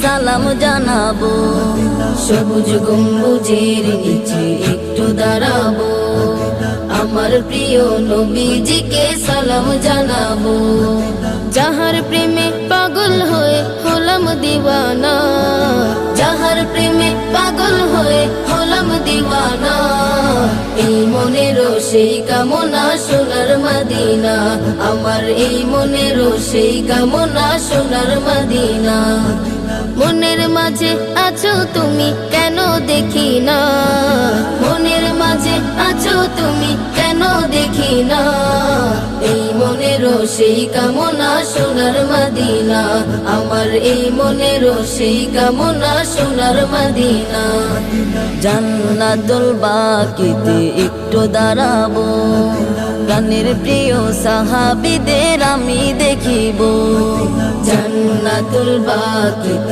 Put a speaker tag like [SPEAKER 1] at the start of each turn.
[SPEAKER 1] সালাম জানাবো। সবুজ গম্বুজের নিচে একটু দাঁড়াবো, আমার প্রিয় নবীজিকে সালাম জানাবো। যাহার প্রেমে পাগল হয়ে হলাম দিওয়ানা, যাহার প্রেমে পাগল হয়ে হলাম দিওয়ানা, এই মনেরও সেই কামনা সোনার মদিনা, আমার এই মনেরও সেই কামনা সোনার মদিনা। মনের মাঝে আছো তুমি কেন দেখি না, মনের মাঝে আছো তুমি কেন দেখি না, এই মনেরও সেই কামনা সোনার মদিনা, আমার এই মনেরও সেই কামনা সোনার মদিনা। জান্নাতুল বাকিতে একটু দাঁড়াবো, প্রাণের প্রিয় সাহাবীদের আমি দেখিব। জান্নাতুল বাকিতে